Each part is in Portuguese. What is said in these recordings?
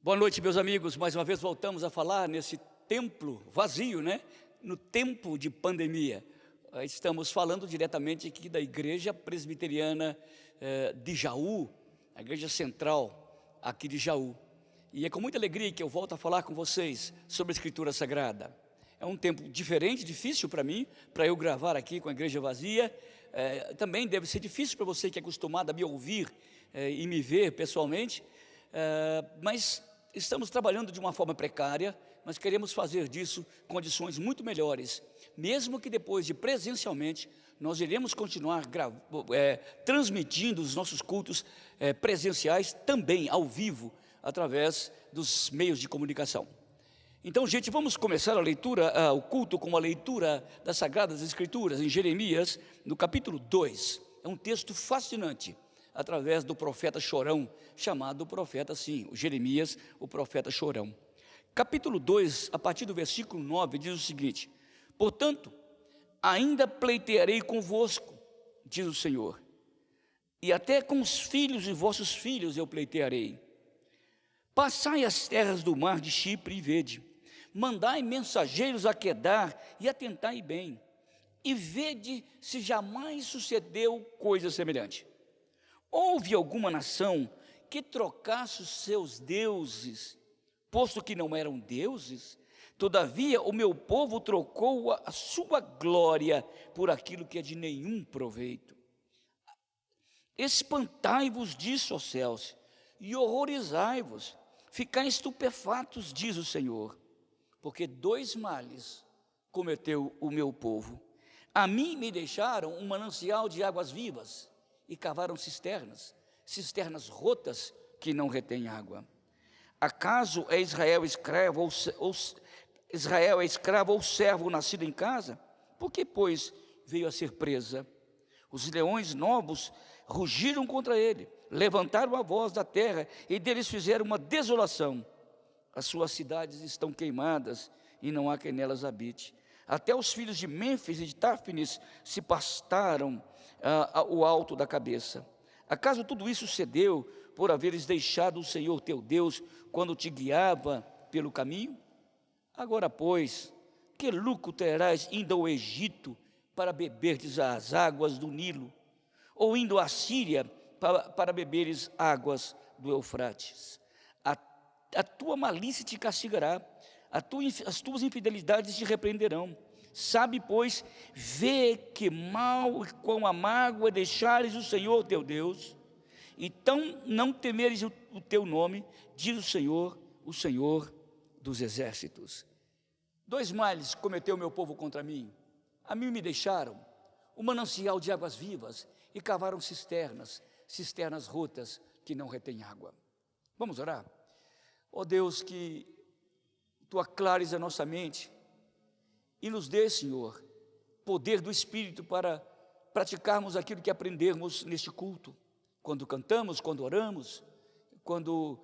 Boa noite, meus amigos. Mais uma vez voltamos a falar nesse templo vazio, né? No tempo de pandemia. Estamos falando diretamente aqui da Igreja Presbiteriana de Jaú, a Igreja Central aqui de Jaú. E é com muita alegria que eu volto a falar com vocês sobre a Escritura Sagrada. É um tempo diferente, difícil para mim, para eu gravar aqui com a igreja vazia. Também deve ser difícil para você que é acostumado a me ouvir e me ver pessoalmente, mas estamos trabalhando de uma forma precária, mas queremos fazer disso condições muito melhores, mesmo que depois de presencialmente, nós iremos continuar transmitindo os nossos cultos presenciais também ao vivo, através dos meios de comunicação. Então, gente, vamos começar a leitura, o culto com a leitura das Sagradas Escrituras em Jeremias, no capítulo 2. É um texto fascinante, através do profeta chorão, chamado profeta, sim, o Jeremias, o profeta chorão. Capítulo 2, a partir do versículo 9, diz o seguinte: portanto, ainda pleitearei convosco, diz o Senhor, e até com os filhos de vossos filhos eu pleitearei. Passai as terras do mar de Chipre e vede, mandai mensageiros a Quedar e atentai bem, e vede se jamais sucedeu coisa semelhante. Houve alguma nação que trocasse os seus deuses, posto que não eram deuses? Todavia o meu povo trocou a sua glória por aquilo que é de nenhum proveito. Espantai-vos disso, ó céus, e horrorizai-vos, ficai estupefatos, diz o Senhor, porque dois males cometeu o meu povo. A mim me deixaram um manancial de águas vivas, e cavaram cisternas rotas que não retêm água. Acaso é Israel escravo ou servo nascido em casa? Por que, pois, veio a ser presa? Os leões novos rugiram contra ele, levantaram a voz da terra e deles fizeram uma desolação. As suas cidades estão queimadas e não há quem nelas habite. Até os filhos de Mênfis e de Táfnis se pastaram o alto da cabeça. Acaso tudo isso cedeu por haveres deixado o Senhor teu Deus quando te guiava pelo caminho? Agora, pois, que lucro terás indo ao Egito para beberdes as águas do Nilo, ou indo à Síria para beberes águas do Eufrates? A tua malícia te castigará, as tuas infidelidades te repreenderão. Sabe, pois, vê que mal e quão amargo é deixares o Senhor teu Deus, então não temeres o teu nome, diz o Senhor dos exércitos. Dois males cometeu meu povo contra mim. A mim me deixaram um manancial de águas vivas e cavaram cisternas rotas que não retêm água. Vamos orar? Ó Deus, que Tu aclares a nossa mente e nos dê, Senhor, poder do Espírito para praticarmos aquilo que aprendemos neste culto, quando cantamos, quando oramos, quando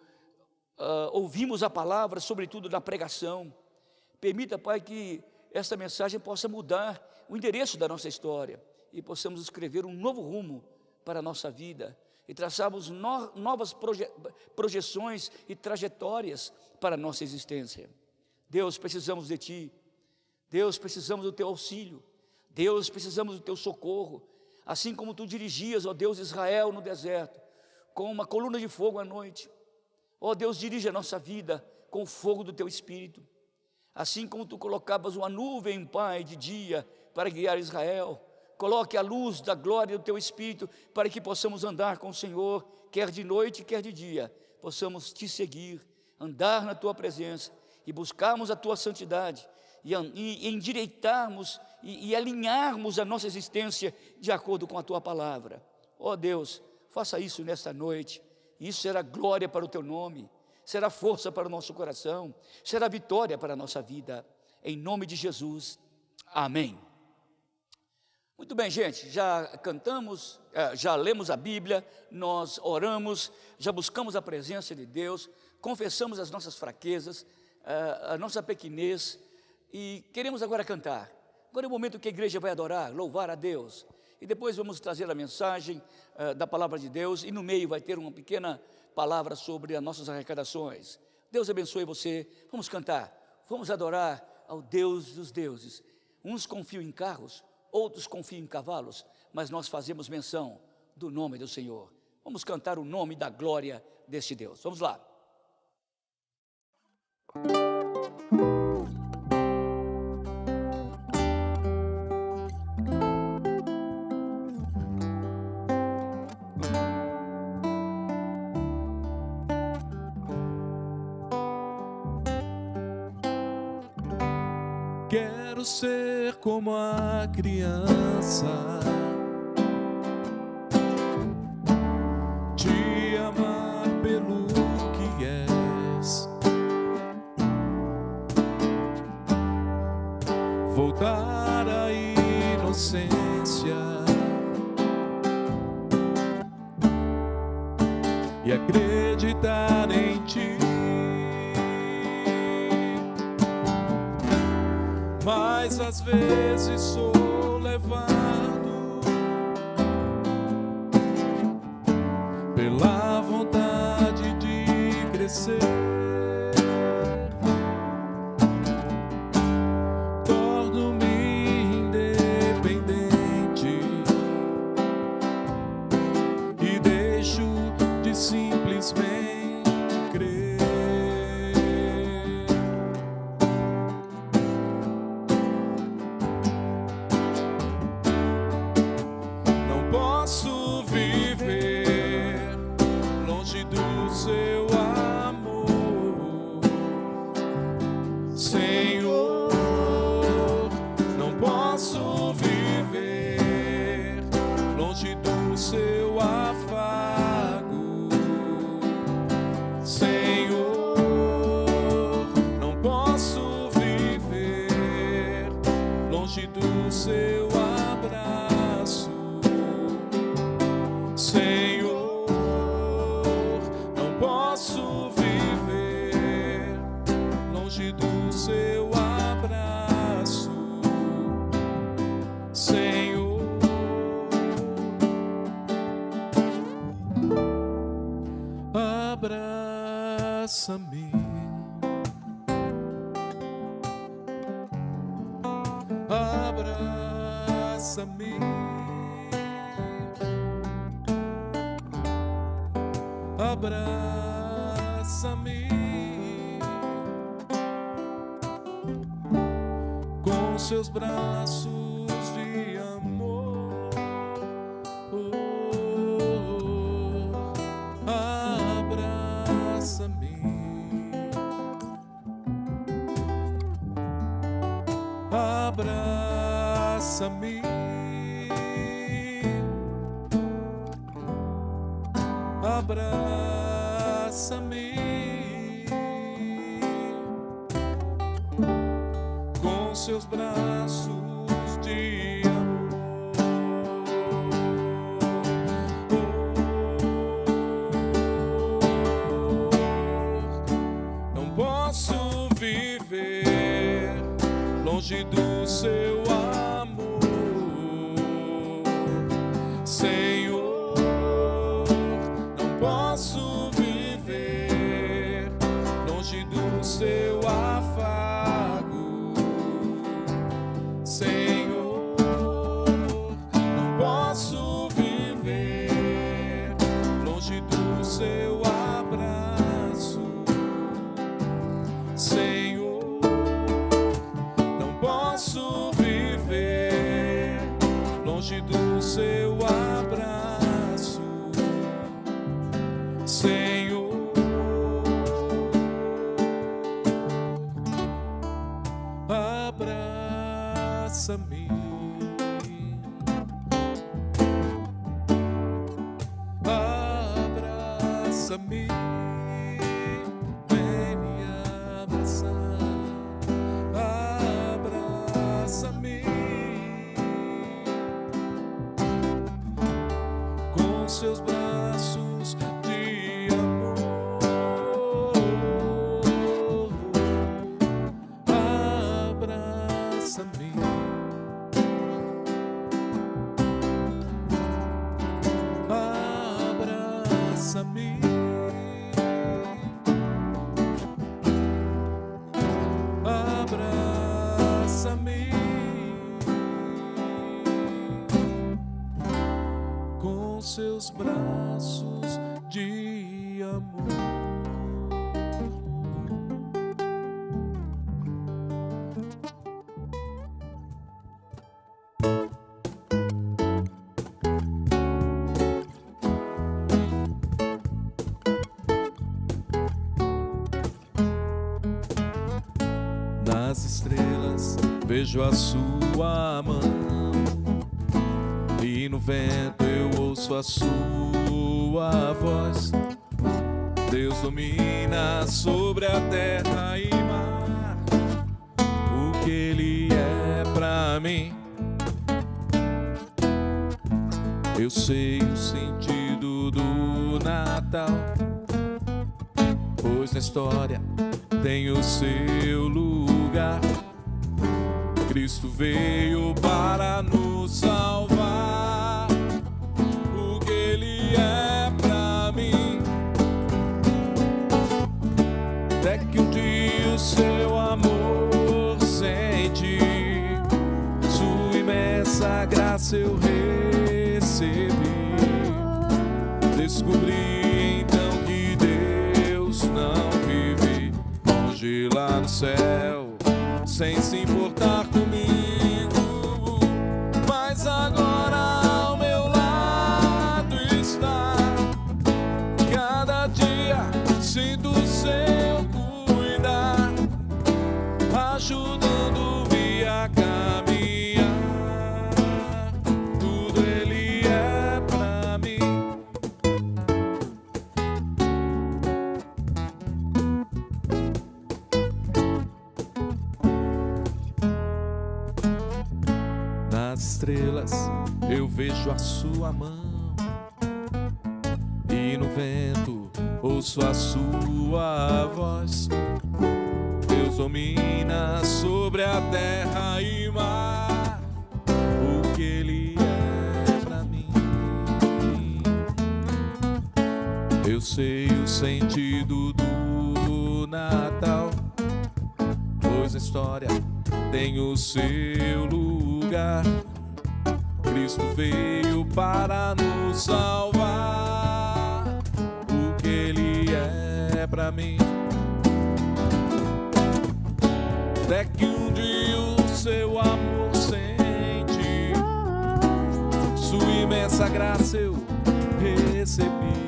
ouvimos a palavra, sobretudo na pregação. Permita, Pai, que esta mensagem possa mudar o endereço da nossa história e possamos escrever um novo rumo para a nossa vida e traçarmos novas projeções e trajetórias para a nossa existência. Deus, precisamos de Ti. Deus, precisamos do Teu auxílio. Deus, precisamos do Teu socorro. Assim como Tu dirigias, ó Deus, Israel no deserto, com uma coluna de fogo à noite. Ó Deus, dirige a nossa vida com o fogo do Teu Espírito. Assim como Tu colocavas uma nuvem, Pai, de dia para guiar Israel, coloque a luz da glória do Teu Espírito para que possamos andar com o Senhor, quer de noite, quer de dia, possamos Te seguir, andar na Tua presença e buscarmos a Tua santidade e endireitarmos e alinharmos a nossa existência de acordo com a Tua palavra. Ó Deus, faça isso nesta noite, isso será glória para o Teu nome, será força para o nosso coração, será vitória para a nossa vida, em nome de Jesus, amém. Muito bem, gente, já cantamos, já lemos a Bíblia, nós oramos, já buscamos a presença de Deus, confessamos as nossas fraquezas, a nossa pequenez, e queremos agora cantar. Agora é o momento que a igreja vai adorar, louvar a Deus, e depois vamos trazer a mensagem da palavra de Deus, e no meio vai ter uma pequena palavra sobre as nossas arrecadações. Deus abençoe você. Vamos cantar, vamos adorar ao Deus dos deuses. Uns confiam em carros, outros confiam em cavalos, mas nós fazemos menção do nome do Senhor. Vamos cantar o nome da glória deste Deus. Vamos lá. Quero ser como a criança, te amar pelo que és, voltar à inocência e acreditar em ti. Mas às vezes sou levado pela vontade de crescer. Torno-me independente e deixo de simplesmente crer. Posso viver longe do seu amor, Senhor. Não posso viver longe do seu afago, Senhor. Não posso viver longe do seu abraço, Senhor. Não posso viver longe do seu abraço, Senhor. Abraça-me, abraça-me, abraça-me com seus braços de amor. Abraça-me, abraça-me, abraça-me com seus braços de amor. Não posso viver longe do seu amor, Senhor. Não posso viver longe do seu afago, Senhor. Não posso viver longe do seu abraço, Senhor. Não posso viver longe do seu abraço, Senhor. Abraça-me, abraça-me, vem me abraçar. Abraça-me com seus braços de amor. Abraça-me, seus braços de amor. Nas estrelas vejo a sua mão, e no vento eu ouço a sua voz. Deus domina sobre a terra e mar. O que Ele é pra mim, eu sei o sentido do Natal, pois na história tem o seu lugar. Cristo veio para nos salvar. O que Ele é pra mim é que um dia o seu amor senti, sua imensa graça eu recebi. Descobri então que Deus não vive longe lá no céu, sem se importar comigo, mas agora ao meu lado está. Cada dia sinto o seu cuidar, ajudando-me a caminhar. Tudo Ele é pra mim. Nas estrelas eu vejo a sua mão, e no vento ouço a sua voz. Deus domina sobre a terra e mar. O que Ele é pra mim, eu sei o sentido do Natal, pois a história tem o seu lugar. Cristo veio para nos salvar. O que Ele é pra mim é que um dia o seu amor senti, sua imensa graça eu recebi.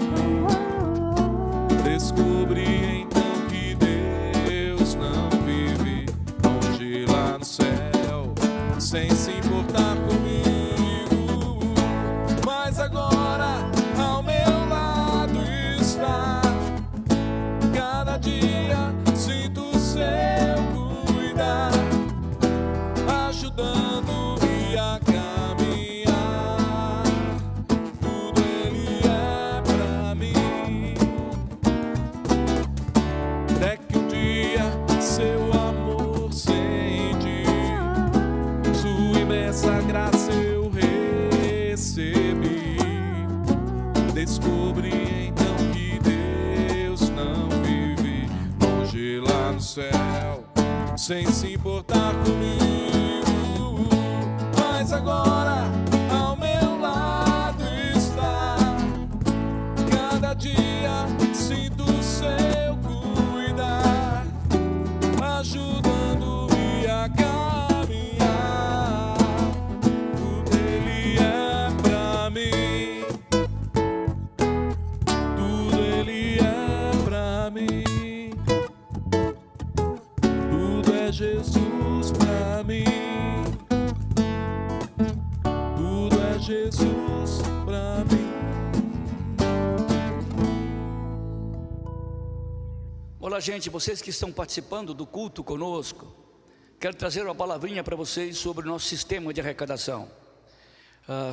Descobri então que Deus não vive longe lá no céu, sem se importar comigo, mas agora ao meu lado está. Cada dia sinto o seu cuidar, ajudando-me a caminhar. Tudo Ele é pra mim é que um dia seu amor senti, sua imensa graça eu recebi. Descobri então que Deus não vive longe lá no céu, sem se importar comigo, mas agora ao meu lado está. Cada dia sinto o seu cuidar, ajudando-me a caminhar. Tudo Ele é pra mim, tudo Ele é pra mim, tudo é Jesus pra mim, tudo é Jesus pra mim. Olá, gente, vocês que estão participando do culto conosco, quero trazer uma palavrinha para vocês sobre o nosso sistema de arrecadação.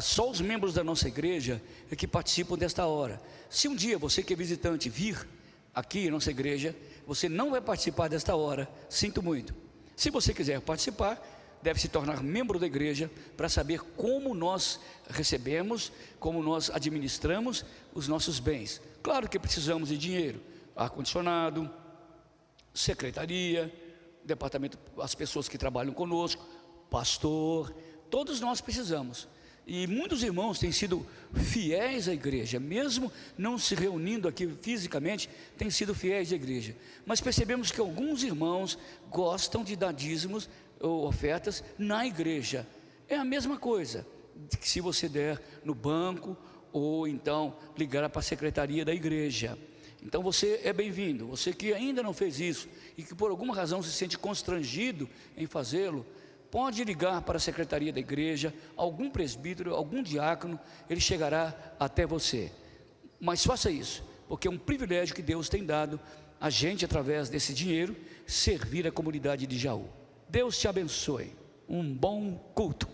Só os membros da nossa igreja é que participam desta hora. Se um dia você que é visitante vir aqui em nossa igreja, você não vai participar desta hora, sinto muito. Se você quiser participar, deve se tornar membro da igreja para saber como nós recebemos, como nós administramos os nossos bens. Claro que precisamos de dinheiro, ar-condicionado, secretaria, departamento, as pessoas que trabalham conosco, pastor, todos nós precisamos. E muitos irmãos têm sido fiéis à igreja, mesmo não se reunindo aqui fisicamente, têm sido fiéis à igreja. Mas percebemos que alguns irmãos gostam de dar dízimos ou ofertas na igreja. É a mesma coisa que se você der no banco ou então ligar para a secretaria da igreja. Então você é bem-vindo. Você que ainda não fez isso e que por alguma razão se sente constrangido em fazê-lo, pode ligar para a secretaria da igreja, algum presbítero, algum diácono, ele chegará até você. Mas faça isso, porque é um privilégio que Deus tem dado a gente, através desse dinheiro, servir a comunidade de Jaú. Deus te abençoe. Um bom culto.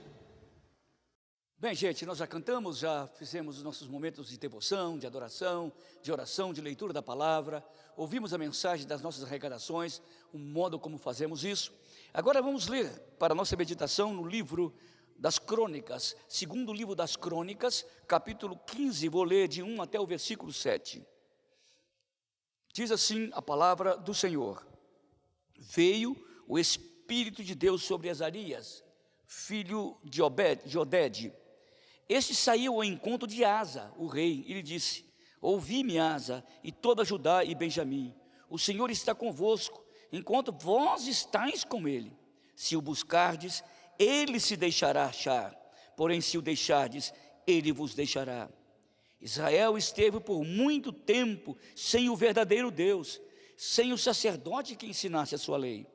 Bem, gente, nós já cantamos, já fizemos os nossos momentos de devoção, de adoração, de oração, de leitura da palavra, ouvimos a mensagem das nossas arrecadações, o modo como fazemos isso. Agora vamos ler para a nossa meditação no livro das Crônicas, segundo livro das Crônicas, capítulo 15, vou ler de 1 até o versículo 7. Diz assim a palavra do Senhor: Veio o Espírito de Deus sobre Azarias, filho de Oded. Este saiu ao encontro de Asa, o rei, e lhe disse: Ouvi-me, Asa, e toda Judá e Benjamim, o Senhor está convosco, enquanto vós estáis com ele. Se o buscardes, ele se deixará achar, porém se o deixardes, ele vos deixará. Israel esteve por muito tempo sem o verdadeiro Deus, sem o sacerdote que ensinasse a sua lei.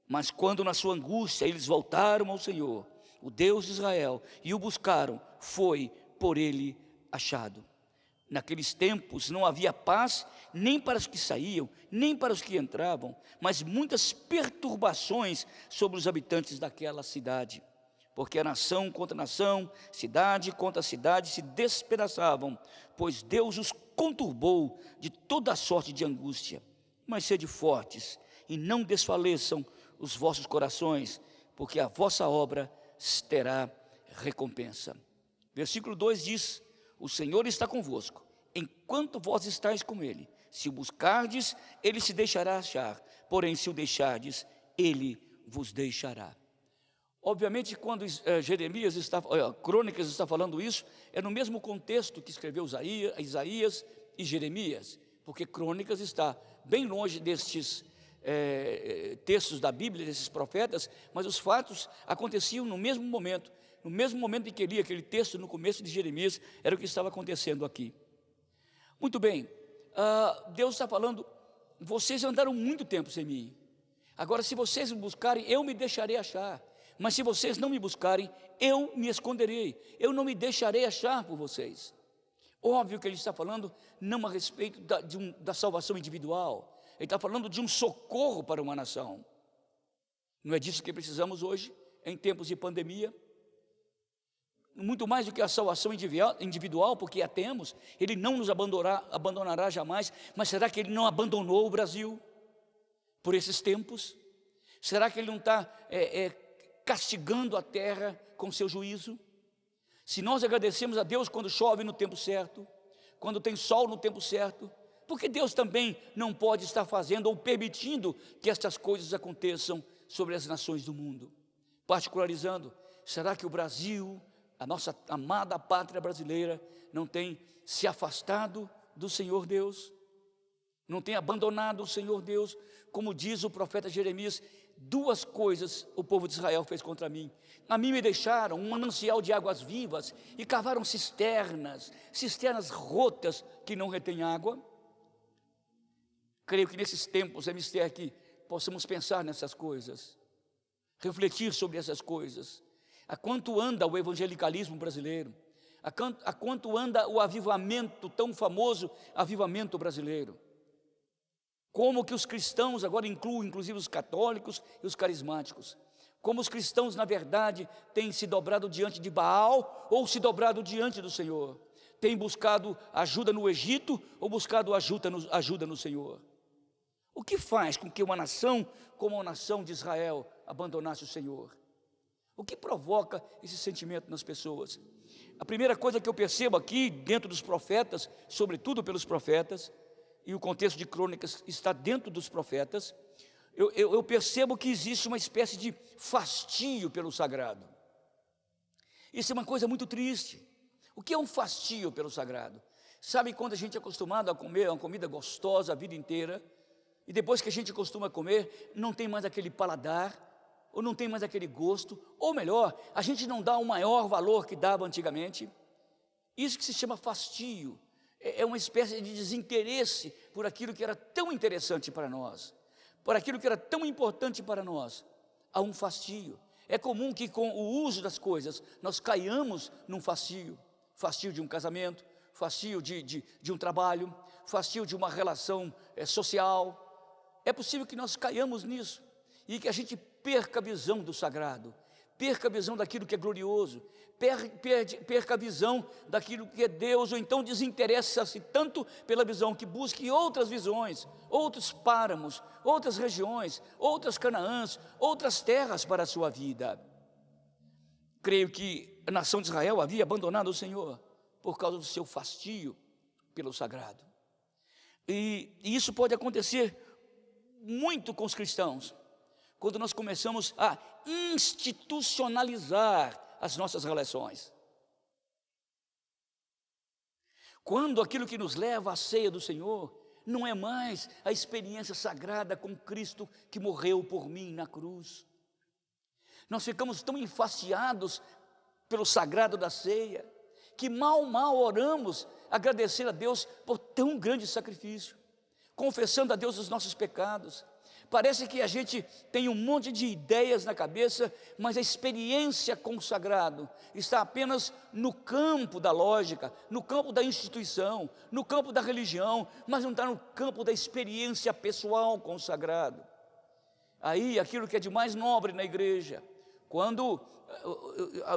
Mas quando na sua angústia eles voltaram ao Senhor, o Deus de Israel, e o buscaram, foi por ele achado. Naqueles tempos não havia paz nem para os que saíam, nem para os que entravam, mas muitas perturbações sobre os habitantes daquela cidade. Porque a nação contra a nação, cidade contra cidade se despedaçavam, pois Deus os conturbou de toda sorte de angústia. Mas sede fortes e não desfaleçam os vossos corações, porque a vossa obra terá recompensa. Versículo 2 diz: O Senhor está convosco, enquanto vós estáis com ele. Se o buscardes, ele se deixará achar, porém se o deixardes, ele vos deixará. Obviamente, quando Crônicas está falando isso, é no mesmo contexto que escreveu Isaías e Jeremias, porque Crônicas está bem longe destes textos da Bíblia, desses profetas, mas os fatos aconteciam no mesmo momento em que li aquele texto no começo de Jeremias, era o que estava acontecendo aqui. Muito bem, Deus está falando: vocês andaram muito tempo sem mim, agora se vocês me buscarem, eu me deixarei achar, mas se vocês não me buscarem, eu me esconderei, eu não me deixarei achar por vocês. Óbvio que ele está falando não a respeito da salvação individual, ele está falando de um socorro para uma nação. Não é disso que precisamos hoje, em tempos de pandemia? Muito mais do que a salvação individual, porque a temos, ele não nos abandonará jamais, mas será que ele não abandonou o Brasil por esses tempos? Será que ele não está castigando a terra com seu juízo? Se nós agradecemos a Deus quando chove no tempo certo, quando tem sol no tempo certo, porque Deus também não pode estar fazendo ou permitindo que estas coisas aconteçam sobre as nações do mundo? Particularizando, será que o Brasil, a nossa amada pátria brasileira, não tem se afastado do Senhor Deus? Não tem abandonado o Senhor Deus? Como diz o profeta Jeremias: duas coisas o povo de Israel fez contra mim. A mim me deixaram um manancial de águas vivas e cavaram cisternas rotas que não retêm água. Creio que nesses tempos é mistério que possamos pensar nessas coisas, refletir sobre essas coisas. A quanto anda o evangelicalismo brasileiro? A quanto anda o avivamento, tão famoso avivamento brasileiro? Como que os cristãos agora incluem, inclusive os católicos e os carismáticos, como os cristãos, na verdade, têm se dobrado diante de Baal ou se dobrado diante do Senhor? Têm buscado ajuda no Egito ou buscado ajuda no Senhor? O que faz com que uma nação como a nação de Israel abandonasse o Senhor? O que provoca esse sentimento nas pessoas? A primeira coisa que eu percebo aqui, dentro dos profetas, sobretudo pelos profetas, e o contexto de Crônicas está dentro dos profetas, eu percebo que existe uma espécie de fastio pelo sagrado. Isso é uma coisa muito triste. O que é um fastio pelo sagrado? Sabe quando a gente é acostumado a comer uma comida gostosa a vida inteira, e depois que a gente costuma comer, não tem mais aquele paladar, ou não tem mais aquele gosto, ou melhor, a gente não dá o maior valor que dava antigamente? Isso que se chama fastio, é uma espécie de desinteresse por aquilo que era tão interessante para nós, por aquilo que era tão importante para nós. Há um fastio. É comum que com o uso das coisas nós caiamos num fastio. Fastio de um casamento, fastio de um trabalho, fastio de uma relação social. É possível que nós caiamos nisso e que a gente perca a visão do sagrado, perca a visão daquilo que é glorioso, perca a visão daquilo que é Deus, ou então desinteressa-se tanto pela visão que busque outras visões, outros páramos, outras regiões, outras Canaãs, outras terras para a sua vida. Creio que a nação de Israel havia abandonado o Senhor por causa do seu fastio pelo sagrado. E isso pode acontecer muito com os cristãos, quando nós começamos a institucionalizar as nossas relações. Quando aquilo que nos leva à ceia do Senhor não é mais a experiência sagrada com Cristo que morreu por mim na cruz. Nós ficamos tão enfastiados pelo sagrado da ceia, que mal oramos agradecer a Deus por tão grande sacrifício, confessando a Deus os nossos pecados. Parece que a gente tem um monte de ideias na cabeça, mas a experiência com o sagrado está apenas no campo da lógica, no campo da instituição, no campo da religião, mas não está no campo da experiência pessoal com o sagrado. Aí, aquilo que é de mais nobre na igreja, quando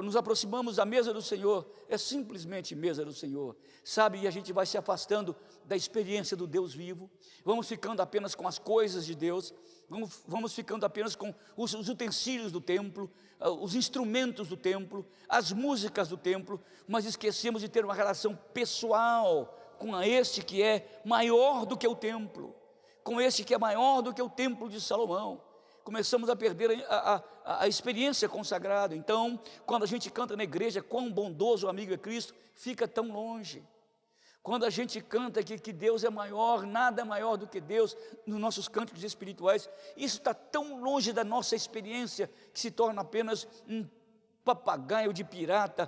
nos aproximamos da mesa do Senhor, é simplesmente mesa do Senhor, sabe? E a gente vai se afastando da experiência do Deus vivo, vamos ficando apenas com as coisas de Deus, vamos ficando apenas com os utensílios do templo, os instrumentos do templo, as músicas do templo, mas esquecemos de ter uma relação pessoal com este que é maior do que o templo, com este que é maior do que o templo de Salomão. Começamos a perder a experiência com o sagrado. Então, quando a gente canta na igreja, quão bondoso o amigo é Cristo, fica tão longe. Quando a gente canta que Deus é maior, nada é maior do que Deus, nos nossos cânticos espirituais, isso está tão longe da nossa experiência, que se torna apenas um papagaio de pirata,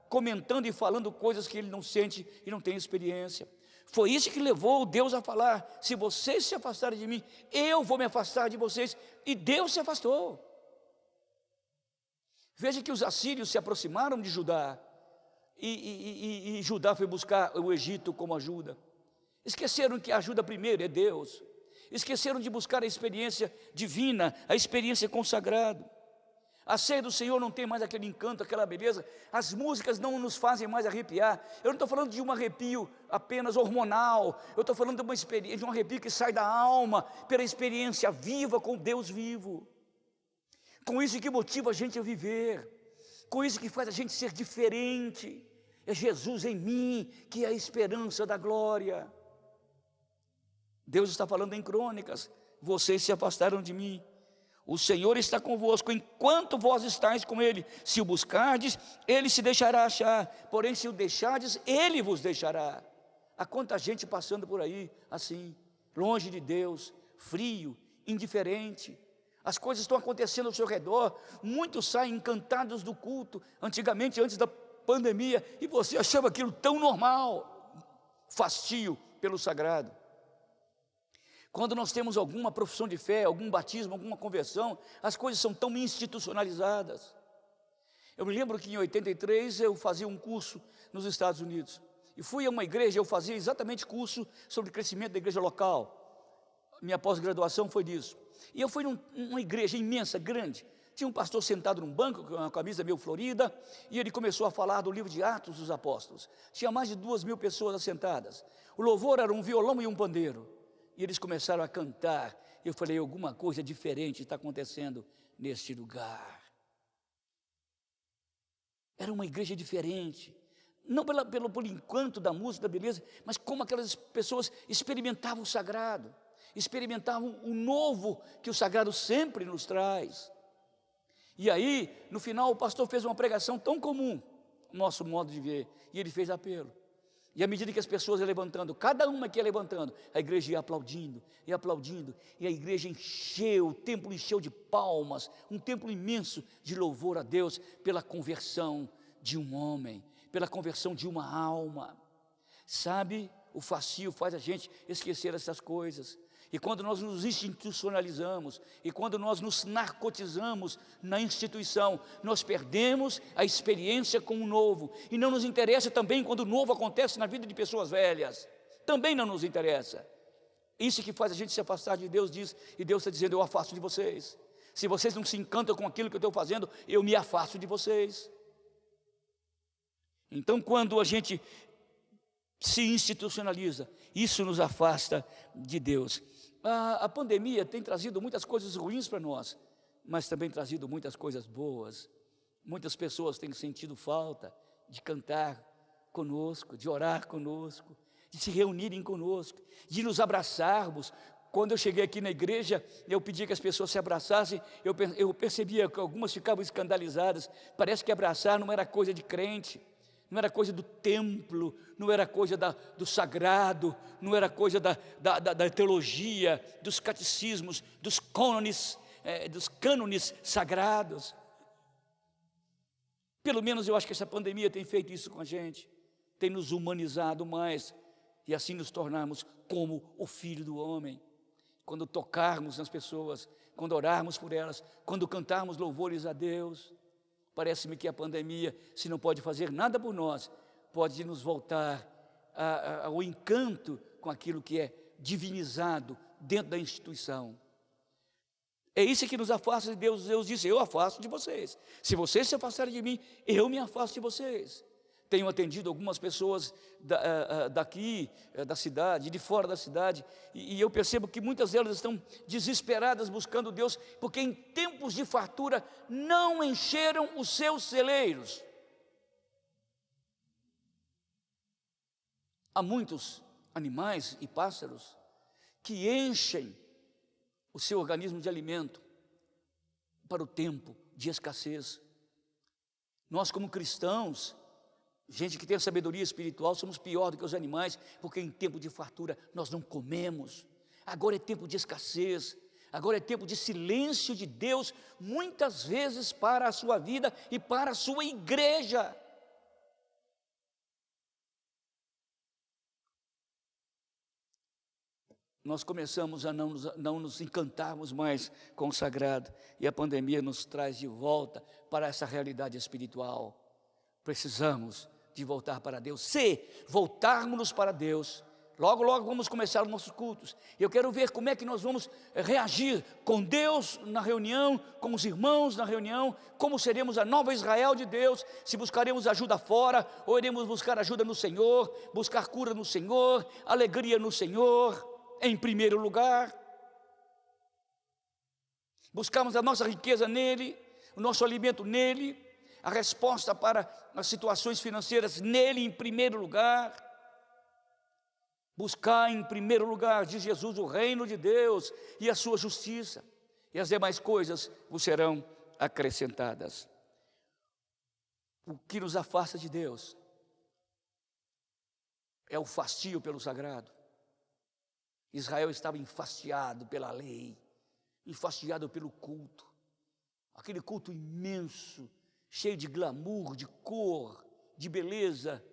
comentando e falando coisas que ele não sente e não tem experiência. Foi isso que levou Deus a falar: se vocês se afastarem de mim, eu vou me afastar de vocês. E Deus se afastou. Veja que os assírios se aproximaram de Judá, e Judá foi buscar o Egito como ajuda. Esqueceram que a ajuda primeiro é Deus. Esqueceram de buscar a experiência divina, a experiência consagrada. A ceia do Senhor não tem mais aquele encanto, aquela beleza. As músicas não nos fazem mais arrepiar. Eu não estou falando de um arrepio apenas hormonal. Eu estou falando de uma experiência, de um arrepio que sai da alma, pela experiência viva com Deus vivo. Com isso que motiva a gente a viver. Com isso que faz a gente ser diferente. É Jesus em mim, que é a esperança da glória. Deus está falando em Crônicas: vocês se afastaram de mim. O Senhor está convosco enquanto vós estáis com Ele. Se o buscardes, Ele se deixará achar. Porém, se o deixardes, Ele vos deixará. Há quanta gente passando por aí assim, longe de Deus, frio, indiferente. As coisas estão acontecendo ao seu redor. Muitos saem encantados do culto. Antigamente, antes da pandemia, e você achava aquilo tão normal. Fastio pelo sagrado. Quando nós temos alguma profissão de fé, algum batismo, alguma conversão, as coisas são tão institucionalizadas. Eu me lembro que em 83 eu fazia um curso nos Estados Unidos. E fui a uma igreja, eu fazia exatamente curso sobre o crescimento da igreja local. Minha pós-graduação foi disso. E eu fui numa igreja imensa, grande. Tinha um pastor sentado num banco, com uma camisa meio florida, e ele começou a falar do livro de Atos dos Apóstolos. Tinha mais de 2.000 pessoas assentadas. O louvor era um violão e um pandeiro. E eles começaram a cantar. Eu falei: alguma coisa diferente está acontecendo neste lugar. Era uma igreja diferente. Não pelo encanto da música, da beleza, mas como aquelas pessoas experimentavam o sagrado. Experimentavam o novo que o sagrado sempre nos traz. E aí, no final, o pastor fez uma pregação tão comum, nosso modo de ver, e ele fez apelo. E à medida que as pessoas iam levantando, cada uma que ia levantando, a igreja ia aplaudindo, e a igreja encheu, o templo encheu de palmas, um templo imenso de louvor a Deus pela conversão de um homem, pela conversão de uma alma. Sabe, o fascio faz a gente esquecer essas coisas. E quando nós nos institucionalizamos, e quando nós nos narcotizamos na instituição, nós perdemos a experiência com o novo. E não nos interessa também quando o novo acontece na vida de pessoas velhas. Também não nos interessa. Isso que faz a gente se afastar de Deus, e Deus está dizendo: eu afasto de vocês. Se vocês não se encantam com aquilo que eu estou fazendo, eu me afasto de vocês. Então, quando a gente se institucionaliza, isso nos afasta de Deus. A pandemia tem trazido muitas coisas ruins para nós, mas também trazido muitas coisas boas. Muitas pessoas têm sentido falta de cantar conosco, de orar conosco, de se reunirem conosco, de nos abraçarmos. Quando eu cheguei aqui na igreja, eu pedi que as pessoas se abraçassem, eu percebia que algumas ficavam escandalizadas. Parece que abraçar não era coisa de crente, não era coisa do templo, não era coisa do sagrado, não era coisa da teologia, dos catecismos, dos cânones sagrados. Pelo menos eu acho que essa pandemia tem feito isso com a gente, tem nos humanizado mais, e assim nos tornarmos como o Filho do Homem. Quando tocarmos nas pessoas, quando orarmos por elas, quando cantarmos louvores a Deus. Parece-me que a pandemia, se não pode fazer nada por nós, pode nos voltar ao encanto com aquilo que é divinizado dentro da instituição. É isso que nos afasta de Deus. Deus disse: eu afasto de vocês. Se vocês se afastarem de mim, eu me afasto de vocês. Tenho atendido algumas pessoas daqui, da cidade, de fora da cidade, e eu percebo que muitas delas estão desesperadas buscando Deus, porque em tempos de fartura não encheram os seus celeiros. Há muitos animais e pássaros que enchem o seu organismo de alimento para o tempo de escassez. Nós, como cristãos, gente que tem a sabedoria espiritual, somos pior do que os animais, porque em tempo de fartura nós não comemos. Agora é tempo de escassez, agora é tempo de silêncio de Deus, muitas vezes para a sua vida e para a sua igreja. Nós começamos a não nos encantarmos mais com o sagrado, e a pandemia nos traz de volta para essa realidade espiritual. Precisamos de voltar para Deus. Se voltarmos para Deus, logo vamos começar os nossos cultos. Eu quero ver como é que nós vamos reagir com Deus na reunião, com os irmãos na reunião, como seremos a nova Israel de Deus, se buscaremos ajuda fora, ou iremos buscar ajuda no Senhor, buscar cura no Senhor, alegria no Senhor, em primeiro lugar. Buscamos a nossa riqueza nele, o nosso alimento nele, a resposta para as situações financeiras nele em primeiro lugar. Buscar em primeiro lugar, diz Jesus, o reino de Deus e a sua justiça, e as demais coisas vos serão acrescentadas. O que nos afasta de Deus é o fastio pelo sagrado. Israel estava enfastiado pela lei, enfastiado pelo culto, aquele culto imenso, cheio de glamour, de cor, de beleza,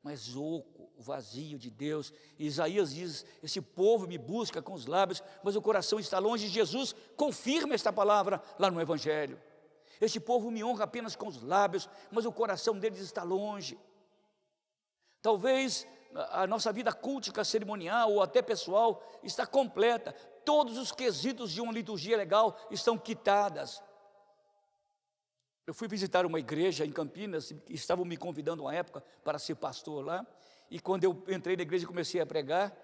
mas oco, vazio de Deus. E Isaías diz: esse povo me busca com os lábios, mas o coração está longe. Jesus confirma esta palavra lá no Evangelho. Este povo me honra apenas com os lábios, mas o coração deles está longe. Talvez a nossa vida cultica, cerimonial ou até pessoal está completa. Todos os quesitos de uma liturgia legal estão quitadas. Eu fui visitar uma igreja em Campinas, estavam me convidando uma época para ser pastor lá, e quando eu entrei na igreja e comecei a pregar,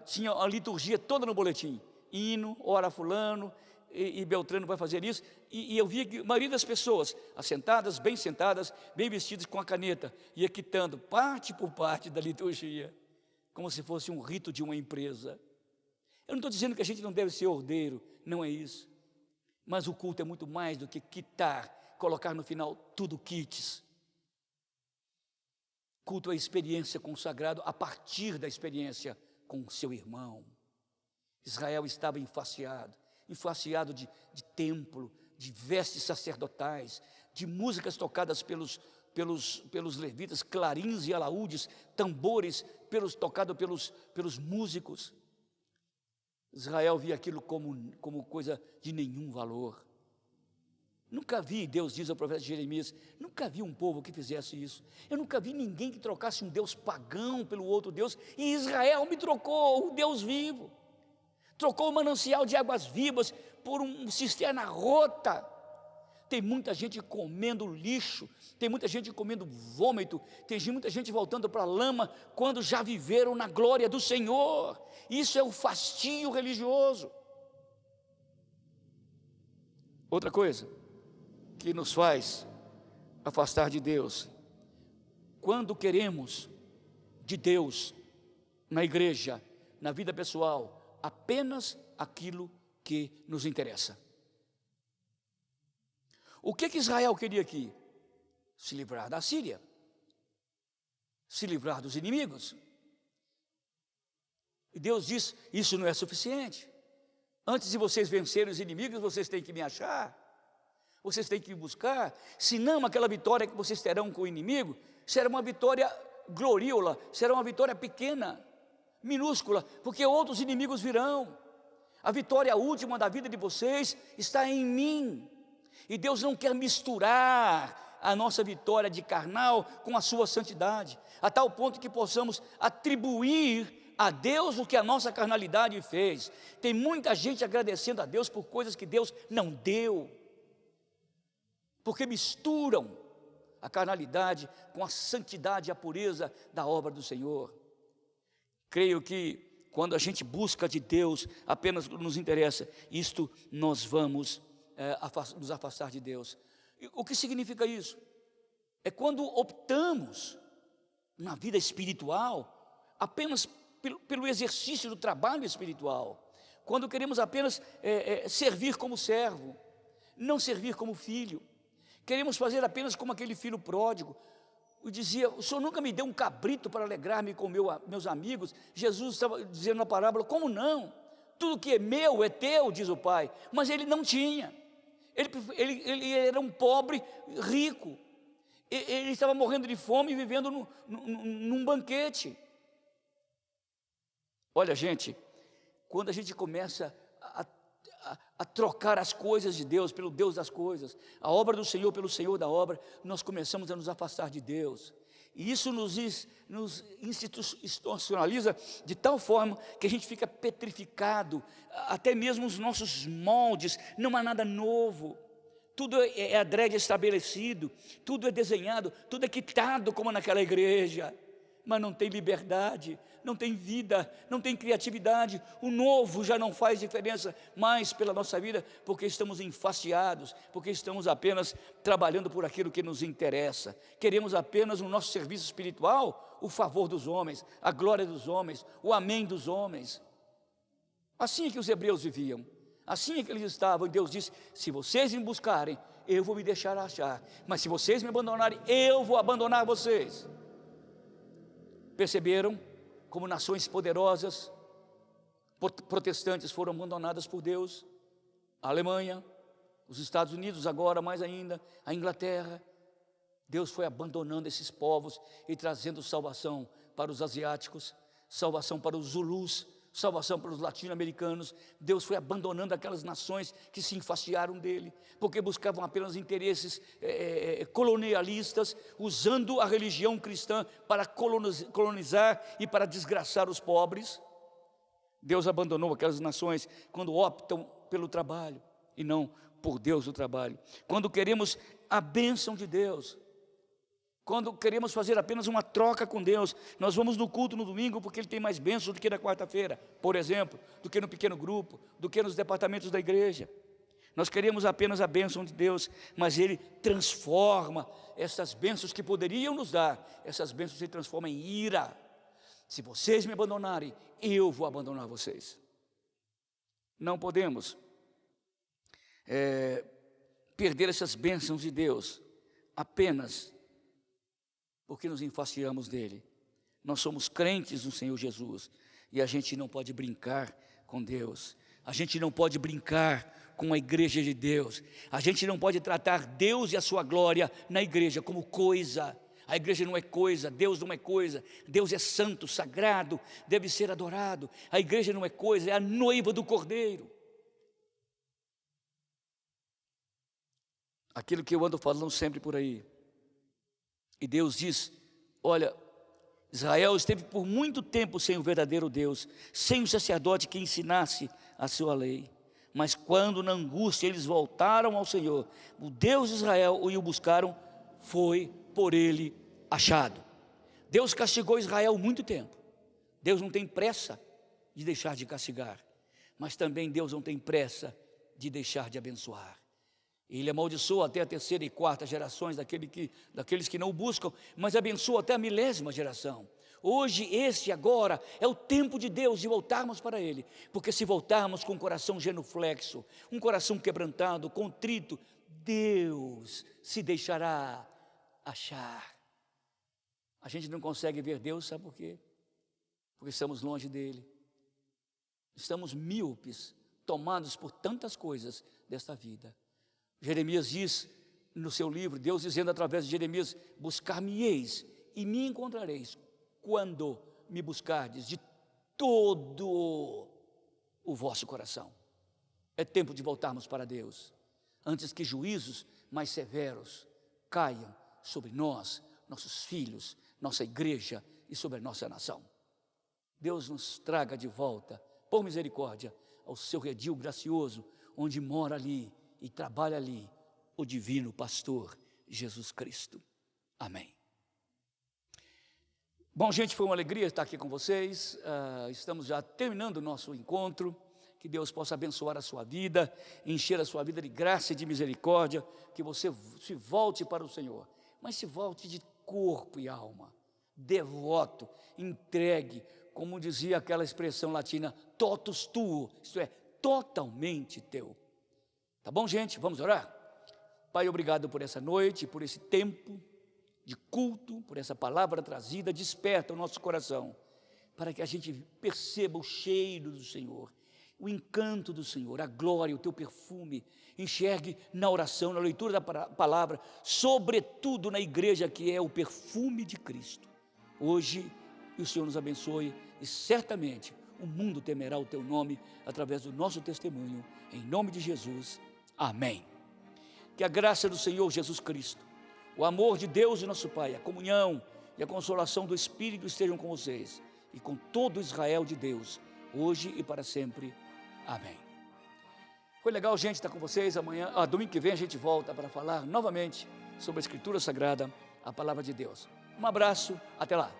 tinha a liturgia toda no boletim, hino, ora fulano, e Beltrano vai fazer isso, e eu via que a maioria das pessoas, assentadas, bem vestidas com a caneta, ia quitando parte por parte da liturgia, como se fosse um rito de uma empresa. Eu não estou dizendo que a gente não deve ser ordeiro, não é isso. Mas o culto é muito mais do que quitar, colocar no final tudo quites. Culto é experiência com o sagrado a partir da experiência com o seu irmão. Israel estava enfastiado de templo, de vestes sacerdotais, de músicas tocadas pelos levitas, clarins e alaúdes, tambores tocados pelos músicos. Israel via aquilo como coisa de nenhum valor. Nunca vi, Deus diz ao profeta Jeremias, nunca vi um povo que fizesse isso. Eu nunca vi ninguém que trocasse um Deus pagão pelo outro Deus, e Israel me trocou o Deus vivo. Trocou o manancial de águas vivas por uma cisterna rota. Tem muita gente comendo lixo, tem muita gente comendo vômito, tem muita gente voltando para a lama, quando já viveram na glória do Senhor. Isso é o fastio religioso. Outra coisa que nos faz afastar de Deus, quando queremos de Deus, na igreja, na vida pessoal, apenas aquilo que nos interessa. O que Israel queria aqui? Se livrar da Síria, se livrar dos inimigos. E Deus diz, isso não é suficiente. Antes de vocês vencerem os inimigos, vocês têm que me achar, vocês têm que me buscar, senão aquela vitória que vocês terão com o inimigo, será uma vitória gloriosa, será uma vitória pequena, minúscula, porque outros inimigos virão. A vitória última da vida de vocês está em mim, e Deus não quer misturar a nossa vitória de carnal com a sua santidade, a tal ponto que possamos atribuir a Deus o que a nossa carnalidade fez. Tem muita gente agradecendo a Deus por coisas que Deus não deu, porque misturam a carnalidade com a santidade e a pureza da obra do Senhor. Creio que quando a gente busca de Deus apenas o que nos interessa, isto nós vamos nos afastar de Deus. O que significa isso? É quando optamos na vida espiritual apenas pelo exercício do trabalho espiritual, quando queremos apenas servir como servo, não servir como filho, queremos fazer apenas como aquele filho pródigo. Eu dizia, o Senhor nunca me deu um cabrito para alegrar-me com meus amigos. Jesus estava dizendo na parábola, como não? Tudo que é meu é teu, diz o pai, mas ele não tinha. Ele era um pobre rico, ele estava morrendo de fome e vivendo num banquete. Olha, gente, quando a gente começa a trocar as coisas de Deus pelo Deus das coisas, a obra do Senhor pelo Senhor da obra, nós começamos a nos afastar de Deus. E isso nos institucionaliza de tal forma que a gente fica petrificado, até mesmo os nossos moldes, não há nada novo. Tudo é adrede estabelecido, tudo é desenhado, tudo é quitado como naquela igreja, mas não tem liberdade, não tem vida, não tem criatividade. O novo já não faz diferença mais pela nossa vida, porque estamos enfastiados, porque estamos apenas trabalhando por aquilo que nos interessa. Queremos apenas no nosso serviço espiritual o favor dos homens, a glória dos homens, o amém dos homens. Assim é que os hebreus viviam, assim é que eles estavam, e Deus disse, se vocês me buscarem, eu vou me deixar achar, mas se vocês me abandonarem, eu vou abandonar vocês. Perceberam como nações poderosas, protestantes, foram abandonadas por Deus? A Alemanha, os Estados Unidos, agora mais ainda, a Inglaterra. Deus foi abandonando esses povos e trazendo salvação para os asiáticos, salvação para os zulus, salvação para os latino-americanos. Deus foi abandonando aquelas nações que se enfastiaram dele, porque buscavam apenas interesses colonialistas, usando a religião cristã para colonizar e para desgraçar os pobres. Deus abandonou aquelas nações quando optam pelo trabalho e não por Deus o trabalho. Quando queremos a bênção de Deus, quando queremos fazer apenas uma troca com Deus, nós vamos no culto no domingo porque ele tem mais bênçãos do que na quarta-feira, por exemplo, do que no pequeno grupo, do que nos departamentos da igreja. Nós queremos apenas a bênção de Deus, mas ele transforma essas bênçãos que poderiam nos dar, essas bênçãos se transformam em ira. Se vocês me abandonarem, eu vou abandonar vocês. Não podemos perder essas bênçãos de Deus apenas porque nos enfastiamos dele. Nós somos crentes no Senhor Jesus e a gente não pode brincar com Deus, a gente não pode brincar com a igreja de Deus, a gente não pode tratar Deus e a sua glória na igreja como coisa. A igreja não é coisa, Deus não é coisa, Deus é santo, sagrado, deve ser adorado. A igreja não é coisa, é a noiva do Cordeiro. Aquilo que eu ando falando sempre por aí. E Deus diz: olha, Israel esteve por muito tempo sem o verdadeiro Deus, sem o sacerdote que ensinasse a sua lei. Mas quando na angústia eles voltaram ao Senhor, o Deus de Israel, e o buscaram, foi por ele achado. Deus castigou Israel muito tempo. Deus não tem pressa de deixar de castigar, mas também Deus não tem pressa de deixar de abençoar. Ele amaldiçoa até a terceira e quarta gerações daqueles que não o buscam, mas abençoa até a 1000ª geração. Hoje, agora, é o tempo de Deus de voltarmos para Ele, porque se voltarmos com o coração genuflexo, um coração quebrantado, contrito, Deus se deixará achar. A gente não consegue ver Deus, sabe por quê? Porque estamos longe dEle. Estamos míopes, tomados por tantas coisas desta vida. Jeremias diz no seu livro, Deus dizendo através de Jeremias: buscar-me-eis e me encontrareis, quando me buscardes de todo o vosso coração. É tempo de voltarmos para Deus, antes que juízos mais severos caiam sobre nós, nossos filhos, nossa igreja e sobre a nossa nação. Deus nos traga de volta, por misericórdia, ao seu redil gracioso, onde mora ali e trabalha ali o divino pastor Jesus Cristo. Amém. Bom, gente, foi uma alegria estar aqui com vocês. Estamos já terminando o nosso encontro. Que Deus possa abençoar a sua vida, encher a sua vida de graça e de misericórdia, que você se volte para o Senhor, mas se volte de corpo e alma, devoto, entregue, como dizia aquela expressão latina, totus tuo, isto é, totalmente teu. Tá bom, gente? Vamos orar? Pai, obrigado por essa noite, por esse tempo de culto, por essa palavra trazida. Desperta o nosso coração, para que a gente perceba o cheiro do Senhor, o encanto do Senhor, a glória, o teu perfume. Enxergue na oração, na leitura da palavra, sobretudo na igreja, que é o perfume de Cristo. Hoje, que o Senhor nos abençoe e certamente o mundo temerá o teu nome através do nosso testemunho. Em nome de Jesus, amém. Que a graça do Senhor Jesus Cristo, o amor de Deus e nosso Pai, a comunhão e a consolação do Espírito estejam com vocês e com todo Israel de Deus, hoje e para sempre. Amém. Foi legal, gente, estar com vocês. Domingo que vem a gente volta para falar novamente sobre a Escritura Sagrada, a Palavra de Deus. Um abraço, até lá.